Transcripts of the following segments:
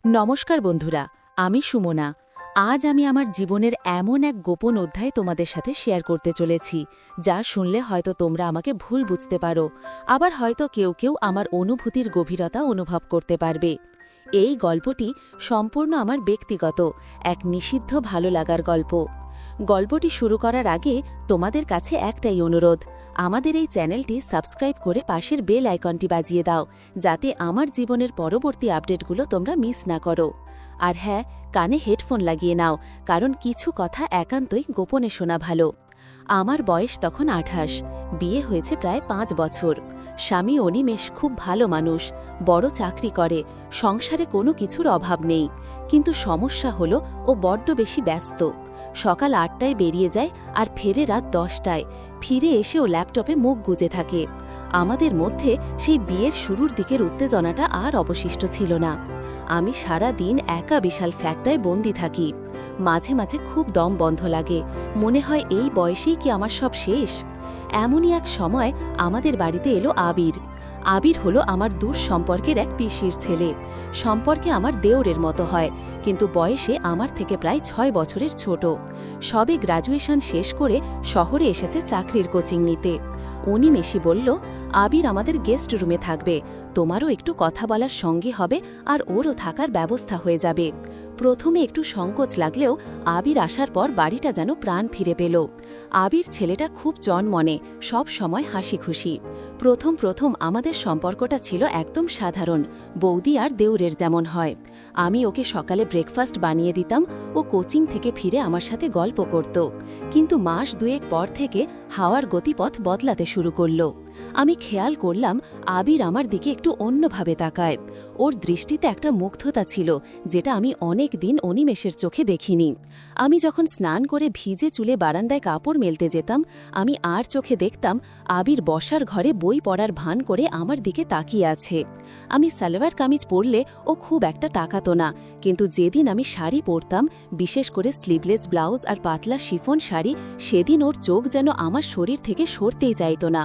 নমস্কার বন্ধুরা, আমি সুমনা। আজ আমি আমার জীবনের এমন এক গোপন অধ্যায় তোমাদের সাথে শেয়ার করতে চলেছি, যা শুনলে হয়তো তোমরা আমাকে ভুল বুঝতে পারো, আবার হয়তো কেউ কেউ আমার অনুভূতির গভীরতা অনুভব করতে পারবে। এই গল্পটি সম্পূর্ণ আমার ব্যক্তিগত এক নিষিদ্ধ ভালো লাগার গল্প। গল্পটি শুরু করার আগে তোমাদের কাছে একটাই অনুরোধ, আমাদের এই চ্যানেলটি সাবস্ক্রাইব করে পাশের বেল আইকনটি বাজিয়ে দাও, যাতে আমার জীবনের পরবর্তী আপডেটগুলো তোমরা মিস না করো। আর হ্যাঁ, কানে হেডফোন লাগিয়ে নাও, কারণ কিছু কথা একান্তই গোপনে শোনা ভালো। আমার বয়স তখন ২৮, বিয়ে হয়েছে প্রায় ৫ বছর। স্বামী অনিমেষ খুব ভালো মানুষ, বড় চাকরি করে, সংসারে কোনো কিছুর অভাব নেই। কিন্তু সমস্যা হলো ও বড্ড বেশি ব্যস্ত। সকাল ৮টায় বেরিয়ে যায় আর ফেরে রাত ১০টায়। ফিরে এসেও ল্যাপটপে মুখ গুজে থাকে। আমাদের মধ্যে সেই বিয়ের শুরুর দিকের উত্তেজনাটা আর অবশিষ্ট ছিল না। আমি সারা দিন একা বিশাল ফ্ল্যাটটায় বন্দি থাকি। মাঝে মাঝে খুব দম বন্ধ লাগে, মনে হয় এই বয়সেই কি আমার সব শেষ। এমনই এক সময় আমাদের বাড়িতে এলো আবির। আবির হলো আমার দূর সম্পর্কের এক পিসির ছেলে। সম্পর্কে আমার দেওরের মতো হয়, কিন্তু বয়সে আমার থেকে প্রায় ৬ বছরের ছোট। সবে গ্র্যাজুয়েশন শেষ করে শহরে এসেছে চাকরির কোচিং নিতে। অনিমেষী বলল, আবির আমাদের গেস্ট রুমে থাকবে, তোমারও একটু কথা বলার সঙ্গী হবে আর ওরও থাকার ব্যবস্থা হয়ে যাবে। প্রথমে একটু সংকোচ লাগলেও আবির আসার পর বাড়িটা যেন প্রাণ ফিরে পেল। আবির ছেলেটা খুব জনমনে, সব সময় হাসি খুশি। প্রথম প্রথম আমাদের সম্পর্কটা ছিল একদম সাধারণ, বৌদি আর দেউরের যেমন হয়। আমি ওকে সকালে ব্রেকফাস্ট বানিয়ে দিতাম, ও কোচিং থেকে ফিরে আমার সাথে গল্প করত। কিন্তু মাস দুয়েক পর থেকে হাওয়ার গতিপথ বদলাতে শুরু করল। আমি খেয়াল করলাম আবির আমার দিকে একটু অন্যভাবে তাকায়। ওর দৃষ্টিতে একটা মুগ্ধতা ছিল, যেটা আমি অনেক দিন অনিমেষের চোখে দেখিনি। আমি যখন স্নান করে ভিজে চুলে বারান্দায় কাপড় মেলতে যেতাম, আমি আর চোখে দেখতাম আবির বসার ঘরে বই পড়ার ভান করে আমার দিকে তাকিয়ে আছে। আমি সালোয়ার কামিজ পরলে ও খুব একটা তাকাতো না, কিন্তু যেদিন আমি শাড়ি পরতাম, বিশেষ করে স্লিভলেস ব্লাউজ আর পাতলা শিফন শাড়ি, সেদিন ওর চোখ যেন আমার শরীর থেকে সরতেই চাইত না।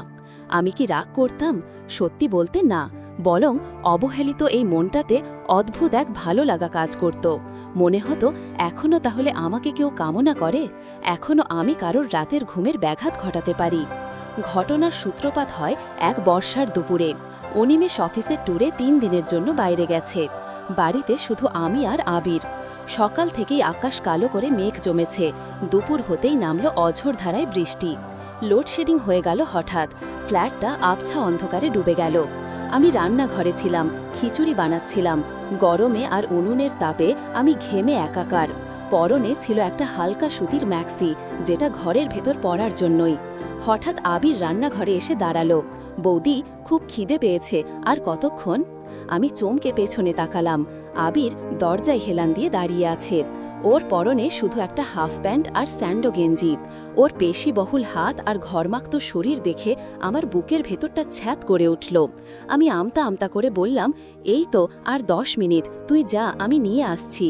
আমি কি রাগ করতাম? সত্যি বলতে না, বরং অবহেলিত এই মনটাতে অদ্ভুত এক ভালো লাগা কাজ করত। মনে হতো এখনও তাহলে আমাকে কেউ কামনা করে, এখনও আমি কারোর রাতের ঘুমের ব্যাঘাত ঘটাতে পারি। ঘটনার সূত্রপাত হয় এক বর্ষার দুপুরে। অনিমেষ অফিসের ট্যুরে ৩ দিনের জন্য বাইরে গেছে। বাড়িতে শুধু আমি আর আবির। সকাল থেকেই আকাশ কালো করে মেঘ জমেছে, দুপুর হতেই নামল অঝোর ধারায় বৃষ্টি। লোডশেডিং হয়ে গেল হঠাৎ, ফ্ল্যাটটা আবছা অন্ধকারে ডুবে গেল। আমি রান্নাঘরে ছিলাম, খিচুড়ি বানাচ্ছিলাম। গরমে আর উনুনের তাপে আমি ঘেমে একাকার। পরনে ছিল একটা হালকা সুতির ম্যাক্সি, যেটা ঘরের ভেতর পরার জন্যই। হঠাৎ আবির রান্নাঘরে এসে দাঁড়ালো। বৌদি, খুব খিদে পেয়েছে, আর কতক্ষণ? আমি চমকে পেছনে তাকালাম। আবির দরজায় হেলান দিয়ে দাঁড়িয়ে আছে। ওর পরনে শুধু একটা হাফ প্যান্ট আর স্যান্ডো গেঞ্জি। ওর পেশিবহুল হাত আর ঘরমাক্ত শরীর দেখে আমার বুকের ভেতরটা ছ্যাঁত করে উঠল। আমি আমতা আমতা করে বললাম, এই তো আর ১০ মিনিট, তুই যা, আমি নিয়ে আসছি।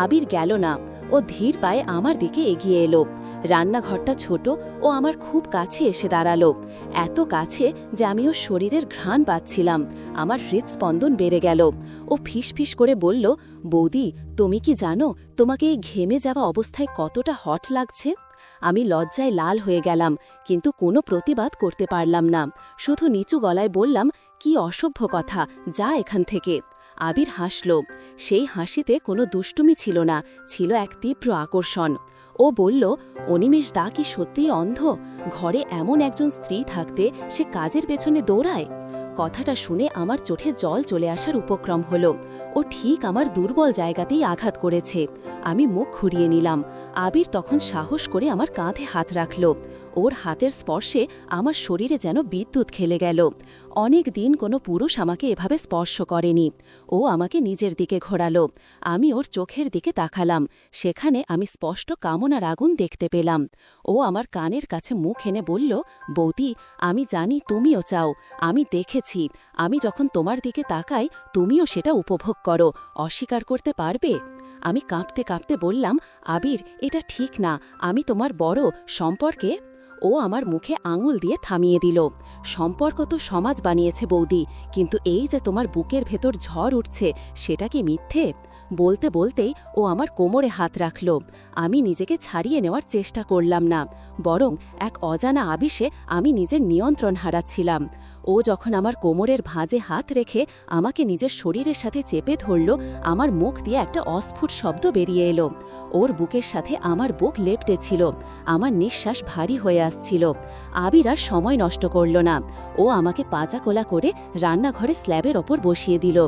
আবির গেল না, ও ধীর পায়ে আমার দিকে এগিয়ে এলো। রান্নাঘরটা ছোট, ও আমার খুব কাছে এসে দাঁড়ালো, এত কাছে যে আমি ওর শরীরের ঘ্রাণ পাচ্ছিলাম। আমার হৃদস্পন্দন বেড়ে গেল। ও ফিসফিস করে বলল, বৌদি, তুমি কি জানো তোমাকে এই ঘেমে যাওয়া অবস্থায় কতটা হট লাগছে? আমি লজ্জায় লাল হয়ে গেলাম, কিন্তু কোনো প্রতিবাদ করতে পারলাম না। শুধু নিচু গলায় বললাম, কি অসভ্য কথা, যা এখান থেকে। আবির হাসল। সেই হাসিতে কোনো দুষ্টুমি ছিল না, ছিল এক তীব্র আকর্ষণ। ও বলল, অনিমেষ দা কি সত্যিই অন্ধ? ঘরে এমন একজন স্ত্রী থাকতে সে কাজের পেছনে দৌড়ায়? কথাটা শুনে আমার চোখে জল চলে আসার উপক্রম হল। ও ঠিক আমার দুর্বল জায়গাতেই আঘাত করেছে। আমি মুখ ঘুরিয়ে নিলাম। আবির তখন সাহস করে আমার কাঁধে হাত রাখল। ওর হাতের স্পর্শে আমার শরীরে যেন বিদ্যুৎ খেলে গেল। অনেক দিন কোনো পুরুষ আমাকে এভাবে স্পর্শ করেনি। ও আমাকে নিজের দিকে ঘোরালো। আমি ওর চোখের দিকে তাকালাম। সেখানে আমি স্পষ্ট কামনার আগুন দেখতে পেলাম। ও আমার কানের কাছে মুখ এনে বলল, বৌদি, আমি জানি তুমিও চাও, আমি দেখেছি। আমি যখন তোমার দিকে তাকাই, তুমিও সেটা উপভোগ করো, অস্বীকার করতে পারবে? আমি কাঁপতে কাঁপতে বললাম, আবির, এটা ঠিক না, আমি তোমার বড় সম্পর্কে। ও আমার মুখে আঙুল দিয়ে থামিয়ে দিল। সম্পর্ক তো সমাজ বানিয়েছে বৌদি, কিন্তু এই যে তোমার বুকের ভেতর ঝড় উঠছে, সেটা কি মিথ্যে? বলতে বলতেই ও আমার কোমরে হাত রাখল। আমি নিজেকে ছাড়িয়ে নেওয়ার চেষ্টা করলাম না, বরং এক অজানা আবিষে আমি নিজের নিয়ন্ত্রণ হারাচ্ছিলাম। ও যখন আমার কোমরের ভাঁজে হাত রেখে আমাকে নিজের শরীরের সাথে চেপে ধরল, আমার মুখ দিয়ে একটা অস্ফুট শব্দ বেরিয়ে এলো। ওর বুকের সাথে আমার বুক লেপ্টেছিল, আমার নিঃশ্বাস ভারী হয়ে আসছিল। আবির আর সময় নষ্ট করল না। ও আমাকে পাজাকোলা করে রান্নাঘরে স্ল্যাবের ওপর বসিয়ে দিল।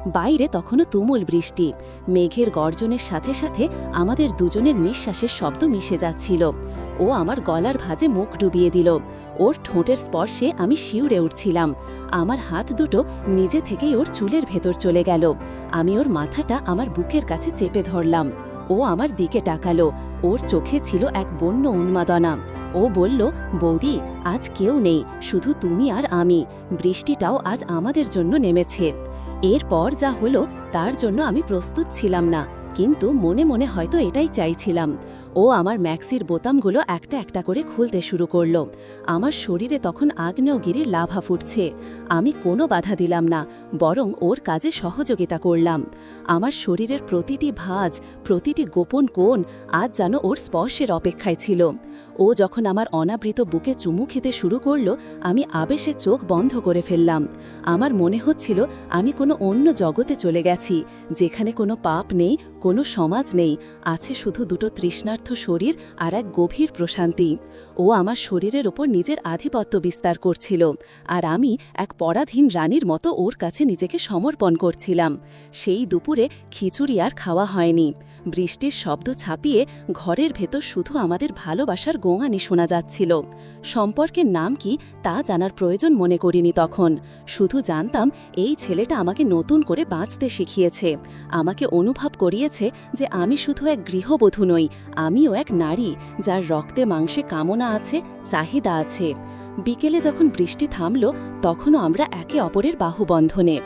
বাইরে তখনও তুমুল বৃষ্টি, মেঘের গর্জনের সাথে সাথে আমাদের দুজনের নিঃশ্বাসের শব্দ মিশে যাচ্ছিল। ও আমার গলার ভাঁজে মুখ ডুবিয়ে দিল। ওর ঠোঁটের স্পর্শে আমি শিউরে উঠছিলাম। আমার হাত দুটো নিজে থেকেই ওর চুলের ভেতর চলে গেল। আমি ওর মাথাটা আমার বুকের কাছে চেপে ধরলাম। ও আমার দিকে তাকালো। ওর চোখে ছিল এক বন্য উন্মাদনা। ও বলল, বৌদি, আজ কেউ নেই, শুধু তুমি আর আমি। বৃষ্টিটাও আজ আমাদের জন্য নেমেছে। এরপর যা হলো তার জন্য আমি প্রস্তুত ছিলাম না, কিন্তু মনে মনে হয়তো এটাই চাইছিলাম। ও আমার ম্যাক্সির বোতামগুলো একটা একটা করে খুলতে শুরু করল। আমার শরীরে তখন আগ্নেয়গিরির লাভা ফুটছে। আমি কোনো বাধা দিলাম না, বরং ওর কাজে সহযোগিতা করলাম। আমার শরীরের প্রতিটি ভাঁজ, প্রতিটি গোপন কোণ আজ যেন ওর স্পর্শের অপেক্ষায় ছিল। ও যখন আমার অনাবৃত বুকে চুমু খেতে শুরু করল, আমি আবেশে চোখ বন্ধ করে ফেললাম। আমার মনে হচ্ছিল আমি কোনো অন্য জগতে চলে গেছি, যেখানে কোনো পাপ নেই, কোনো সমাজ নেই, আছে শুধু দুটো তৃষ্ণার্থ শরীর আর এক গভীর প্রশান্তি। ও আমার শরীরের ওপর নিজের আধিপত্য বিস্তার করছিল, আর আমি এক পরাধীন রানীর মতো ওর কাছে নিজেকে সমর্পণ করছিলাম। সেই দুপুরে খিচুড়ি আর খাওয়া হয়নি। বৃষ্টির শব্দ ছাপিয়ে ঘরের ভেতর শুধু আমাদের ভালোবাসার গোঙানি শোনা যাচ্ছিল। সম্পর্কের নাম কি তা জানার প্রয়োজন মনে করিনি তখন। শুধু জানতাম এই ছেলেটা আমাকে নতুন করে বাঁচতে শিখিয়েছে, আমাকে অনুভব করিয়েছে যে আমি শুধু এক গৃহবধূ নই, আমিও এক নারী, যার রক্তে মাংসে কামনা আছে, চাহিদা আছে। বিকেলে যখন বৃষ্টি থামল, তখনও আমরা একে অপরের বাহুবন্ধনে।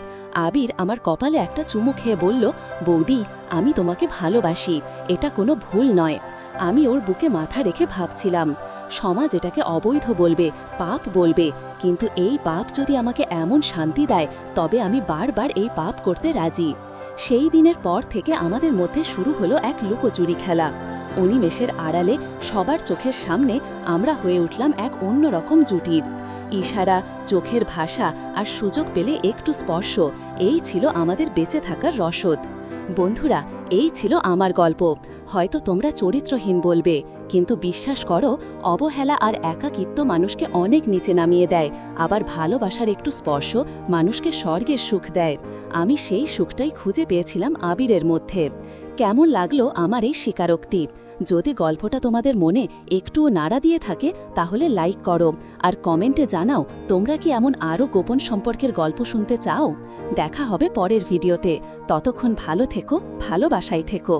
আবির আমার কপালে একটা চুমু খেয়ে বলল, বৌদি, আমি তোমাকে ভালোবাসি, এটা কোনো ভুল নয়। আমি ওর বুকে মাথা রেখে ভাবছিলাম, সমাজ এটাকে অবৈধ বলবে, পাপ বলবে, কিন্তু এই পাপ যদি আমাকে এমন শান্তি দেয়, তবে আমি বারবার এই পাপ করতে রাজি। সেই দিনের পর থেকে আমাদের মধ্যে শুরু হলো এক লুকোচুরি খেলা। অনিমেষের আড়ালে সবার চোখের সামনে আমরা হয়ে উঠলাম এক অন্যরকম জুটির। ইশারা, চোখের ভাষা আর সুযোগ পেলে একটু স্পর্শ, এই ছিল আমাদের বেঁচে থাকার রসদ। বন্ধুরা, এই ছিল আমার গল্প। হয়তো তোমরা চরিত্রহীন বলবে, কিন্তু বিশ্বাস করো, অবহেলা আর একাকিত্ব মানুষকে অনেক নিচে নামিয়ে দেয়, আবার ভালোবাসার একটু স্পর্শ মানুষকে স্বর্গের সুখ দেয়। আমি সেই সুখটাই খুঁজে পেয়েছিলাম আবিরের মধ্যে। কেমন লাগলো আমার এই স্বীকারোক্তি? যদি গল্পটা তোমাদের মনে একটুও নাড়া দিয়ে থাকে, তাহলে লাইক করো আর কমেন্টে জানাও তোমরা কি এমন আরও গোপন সম্পর্কের গল্প শুনতে চাও। দেখা হবে পরের ভিডিওতে। ততক্ষণ ভালো থেকো, ভালোবাসায় থেকো।